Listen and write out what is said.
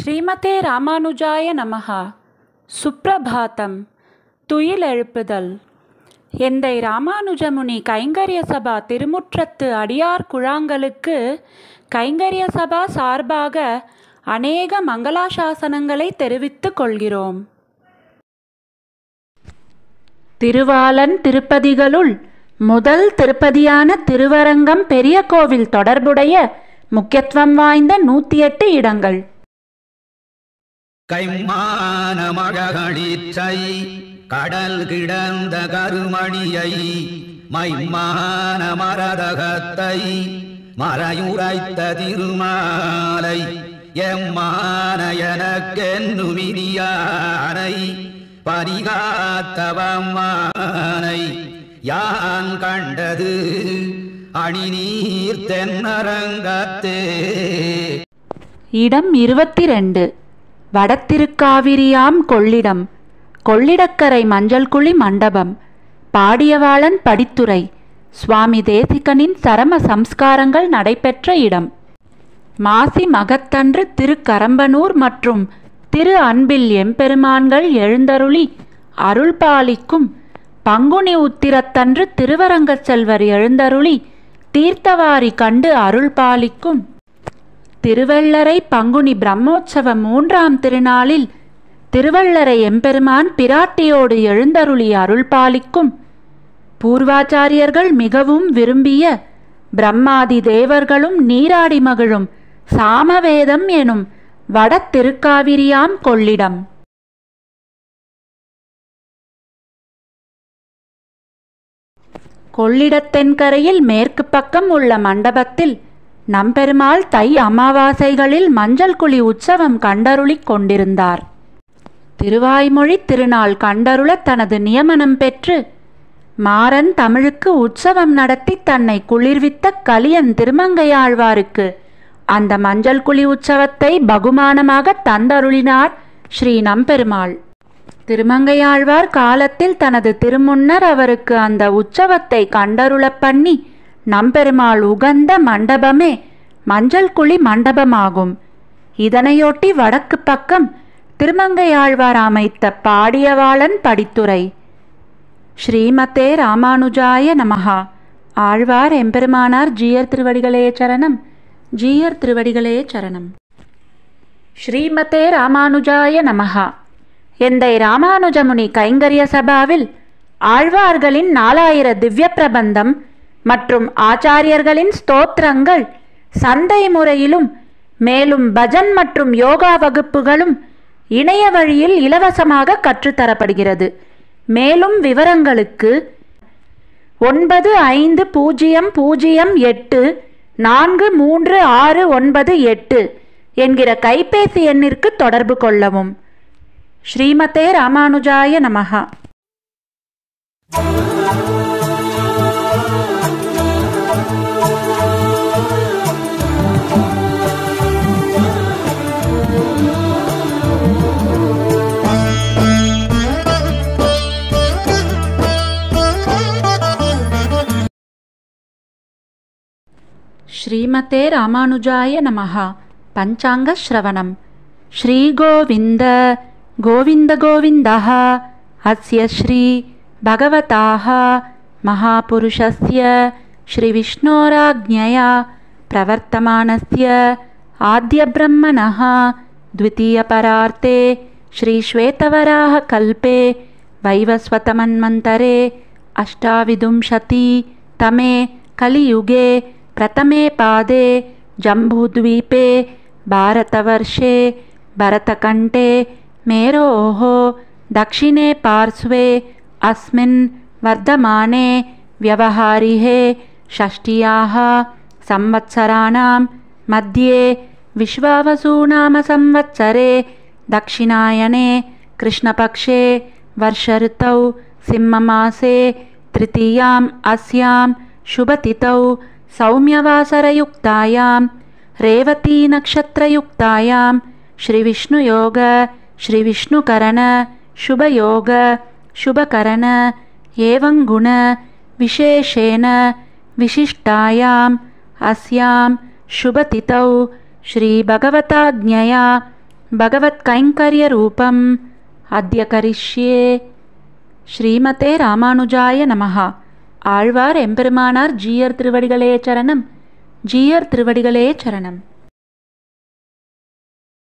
ஸ்ரீமதே ராமானுஜாய நமஹ. சுப்ரபாதம். துயிலெழுப்புதல். எந்தை ராமானுஜமுனி கைங்கரிய சபா திருமுற்றத்து அடியார் குழாங்களுக்கு கைங்கரிய சபா சார்பாக அநேக மங்களாசாசனங்களை தெரிவித்துக் கொள்கிறோம். திருவாலன் திருப்பதிகளுள் முதல் திருப்பதியான திருவரங்கம் பெரிய கோவில் தொடர்புடைய முக்கியத்துவம் வாய்ந்த 108 இடங்கள். கைமான மழகளிற்றை கடல் கிடந்த கருமணியை மைமான மரதகத்தை மறையுரைத்த திருமாலை எம்மான எனக்கென்னுமிரியானை பரிகாத்தவம்மானை யான் கண்டது அணிநீர் தென்னரங்கத்தே. இடம் 22. வடத்திருக்காவிரியாம் கொள்ளிடம். கொள்ளிடக்கரை மஞ்சள்குழி மண்டபம். பாடியவாளன் படித்துறை. சுவாமி தேசிகனின் சரம சம்ஸ்காரங்கள் நடைபெற்ற இடம். மாசி மகத்தன்று திருக்கரம்பனூர் மற்றும் திரு அன்பில் எம்பெருமான்கள் எழுந்தருளி அருள்பாலிக்கும் பங்குனி உத்திரத்தன்று திருவரங்க செல்வர் எழுந்தருளி தீர்த்தவாரி கண்டு அருள்பாலிக்கும் திருவள்ளரை பங்குனி பிரம்மோற்சவ 3ஆம் திருநாளில் திருவள்ளரை எம்பெருமான் பிராட்டியோடு எழுந்தருளி அருள்பாலிக்கும் பூர்வாச்சாரியர்கள் மிகவும் விரும்பிய பிரம்மாதி தேவர்களும் நீராடி மகிழும் சாமவேதம் எனும் வட திருக்காவிரியாம் கொள்ளிடம். கொள்ளிடத்தென்கரையில் மேற்கு பக்கம் உள்ள மண்டபத்தில் நம்பெருமாள் தை அமாவாசைகளில் மஞ்சள் குழி உற்சவம் கண்டருளிக் கொண்டிருந்தார். திருவாய்மொழி திருநாள் கண்டருள தனது நியமனம் பெற்று மாறன் தமிழுக்கு உற்சவம் நடத்தி தன்னை குளிர்வித்த கலியன் திருமங்கையாழ்வாருக்கு அந்த மஞ்சள் குழி உற்சவத்தை பகுமானமாக தந்தருளினார் ஸ்ரீ நம்பெருமாள். திருமங்கையாழ்வார் காலத்தில் தனது திருமுன்னர் அவருக்கு அந்த உற்சவத்தை கண்டருளப் பண்ணி நம்பெருமாள் உகந்த மண்டபமே மஞ்சள் குழி மண்டபமாகும். இதனையொட்டி வடக்கு பக்கம் திருமங்கையாழ்வார் அமைத்த பாடியவாளன் படித்துறை. ஸ்ரீமதே ராமானுஜாய நமஹா. ஆழ்வார் எம்பெருமானார் ஜீயர் திருவடிகளே சரணம். ஜீயர் திருவடிகளே சரணம். ஸ்ரீமதே ராமானுஜாய நமஹா. எந்தை ராமானுஜமுனி கைங்கரிய சபாவில் ஆழ்வார்களின் 4000 திவ்ய பிரபந்தம் மற்றும் ஆச்சாரியர்களின் ஸ்தோத்திரங்கள் சந்தை முறையிலும் மேலும் பஜன் மற்றும் யோகா வகுப்புகளும் இணைய வழியில் இலவசமாக கற்றுத்தரப்படுகிறது. மேலும் விவரங்களுக்கு 9508436698 என்கிற கைபேசி எண்ணிற்கு தொடர்பு கொள்ளவும். ஸ்ரீமதே ராமானுஜாய நமஹா. ஸ்ரீமதே ராமானுஜாய நமஹா. பஞ்சாங்க ஸ்ரவணம். ஸ்ரீ கோவிந்த கோவிந்த கோவிந்தஹ அஸ்ய ஸ்ரீ பகவதாஹ மகாபுருஷஸ்ய ஸ்ரீ விஷ்ணோராஜ்ஞயா பிரவர்த்தமானஸ்ய ஆத்ய பிரம்மணஹ த்விதீய பரார்த்தே ஸ்ரீ ஸ்வேதவராஹ கல்பே வைவஸ்வதமன்வந்தரே அஷ்டாவிதும்சதி தமே கலியுகே பிரதமே பாதே ஜம்பூத்வீபே பாரதவர்ஷே பரதகண்டே மேரோः दक्षिणे पार्श्वे अस्मिन् वर्धमाने व्यवहारिहे षष्ट्याः संवत्सराणां मध्ये विश्वावसुनाम संवत्सरे दक्षिणायने कृष्णपक्षे वर्षऋतौ सिंहमासे तृतीयाम् अस्यां शुभतिथौ सौम्यवासरयुक्तायां रेवती नक्षत्रयुक्तायां श्रीविष्णुयोग श्रीविष्णुकरण शुभयोग शुभकरण एवं गुण विशेषेण विशिष्टायाम् अस्यां शुभतिथौ श्री भगवताज्ञया பகவத்கைங்கர்யரூபம் அத்ய கரிஷ்யே. ஸ்ரீமதே ராமானுஜாய நமஹ. ஆழ்வார் எம்பெருமானார் ஜீயர் திருவடிகளே சரணம். ஜீயர் திருவடிகளே சரணம்.